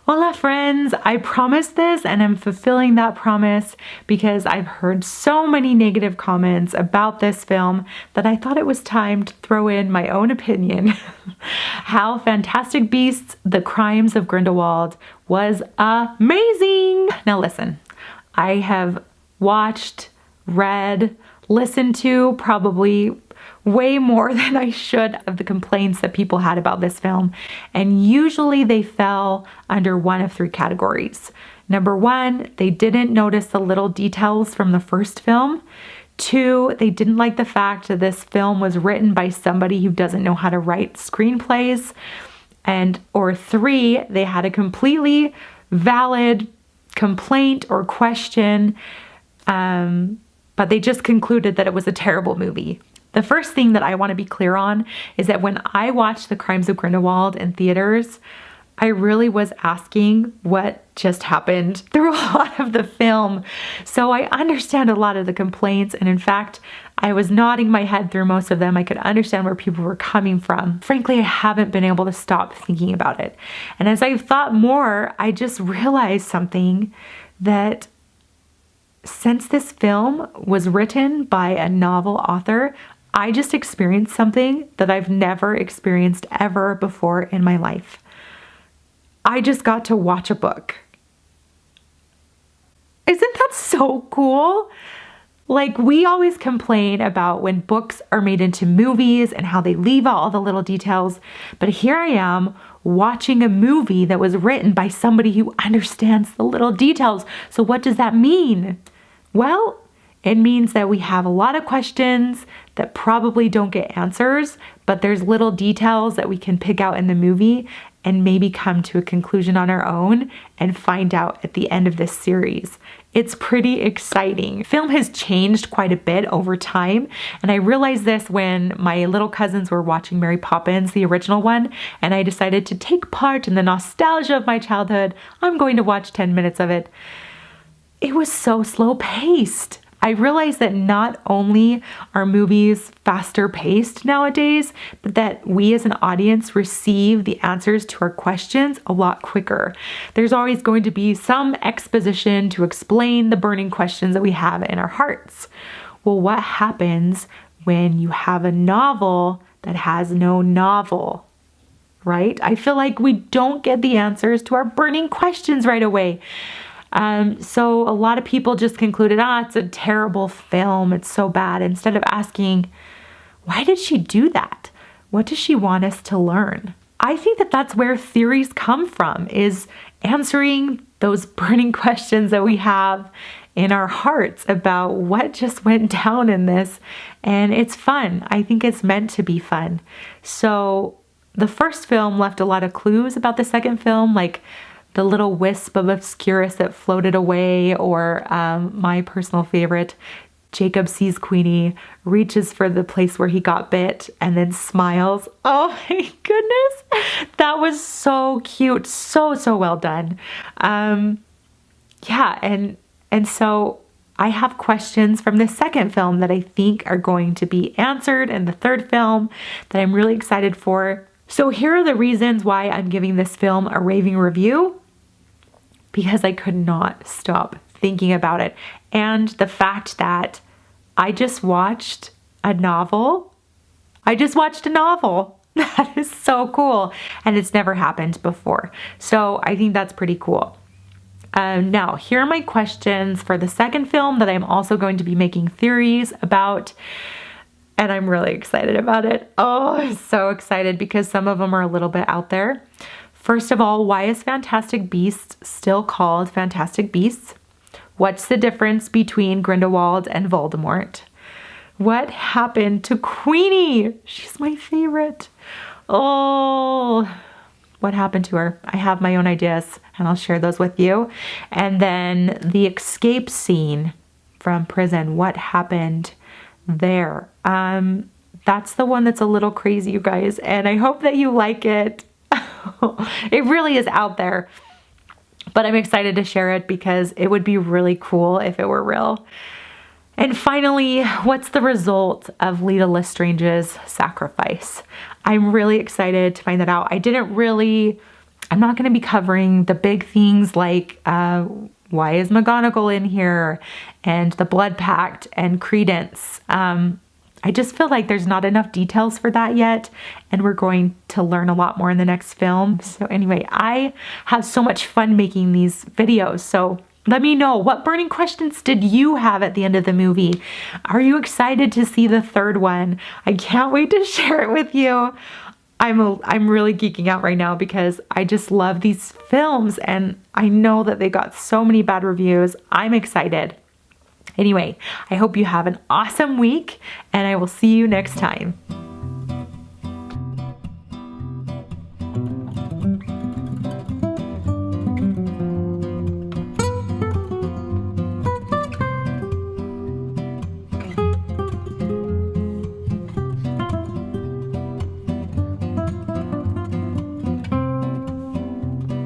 Hola friends, I promised this and I'm fulfilling that promise because I've heard so many negative comments about this film that I thought it was time to throw in my own opinion. How Fantastic Beasts: The Crimes of Grindelwald was amazing! Now listen, I have watched, read, listened to probably way more than I should of the complaints that people had about this film. And usually they fell under one of three categories. Number one, they didn't notice the little details from the first film. Two, they didn't like the fact that this film was written by somebody who doesn't know how to write screenplays. Or three, they had a completely valid complaint or question, but they just concluded that it was a terrible movie. The first thing that I want to be clear on is that when I watched The Crimes of Grindelwald in theaters, I really was asking what just happened through a lot of the film. So I understand a lot of the complaints, and in fact, I was nodding my head through most of them. I could understand where people were coming from. Frankly, I haven't been able to stop thinking about it. And as I've thought more, I just realized something, that since this film was written by a novel author, I just experienced something that I've never experienced ever before in my life. I just got to watch a book. Isn't that so cool? Like, we always complain about when books are made into movies and how they leave out all the little details, but here I am watching a movie that was written by somebody who understands the little details. So what does that mean? Well, it means that we have a lot of questions that probably don't get answers, but there's little details that we can pick out in the movie and maybe come to a conclusion on our own and find out at the end of this series. It's pretty exciting. Film has changed quite a bit over time, and I realized this when my little cousins were watching Mary Poppins, the original one, and I decided to take part in the nostalgia of my childhood. I'm going to watch 10 minutes of it. It was so slow paced. I realized that not only are movies faster paced nowadays, but that we as an audience receive the answers to our questions a lot quicker. There's always going to be some exposition to explain the burning questions that we have in our hearts. Well, what happens when you have a novel that has no novel, right? I feel like we don't get the answers to our burning questions right away. So a lot of people just concluded, it's a terrible film, it's so bad, instead of asking, why did she do that? What does she want us to learn? I think that that's where theories come from, is answering those burning questions that we have in our hearts about what just went down in this. And it's fun. I think it's meant to be fun. So the first film left a lot of clues about the second film, like the little wisp of obscurus that floated away, or my personal favorite, Jacob sees Queenie, reaches for the place where he got bit, and then smiles. Oh my goodness. That was so cute. So well done. Yeah, and so I have questions from the second film that I think are going to be answered in the third film that I'm really excited for. So here are the reasons why I'm giving this film a raving review. Because I could not stop thinking about it. And the fact that I just watched a novel. That is so cool. And it's never happened before. So I think that's pretty cool. Now, here are my questions for the second film that I'm also going to be making theories about. And I'm really excited about it. Oh, I'm so excited because some of them are a little bit out there. First of all, why is Fantastic Beasts still called Fantastic Beasts? What's the difference between Grindelwald and Voldemort? What happened to Queenie? She's my favorite. Oh, what happened to her? I have my own ideas and I'll share those with you. And then the escape scene from prison. What happened there? That's the one that's a little crazy, you guys, and I hope that you like it. It really is out there, but I'm excited to share it because it would be really cool if it were real. And finally, what's the result of Leta Lestrange's sacrifice? I'm really excited to find that out. I didn't really I'm not going to be covering the big things like why is McGonagall in here and the Blood Pact and Credence. I just feel like there's not enough details for that yet, and we're going to learn a lot more in the next film. So anyway, I have so much fun making these videos. So let me know, what burning questions did you have at the end of the movie? Are you excited to see the third one? I can't wait to share it with you. I'm really geeking out right now because I just love these films, and I know that they got so many bad reviews. I'm excited. Anyway, I hope you have an awesome week, and I will see you next time.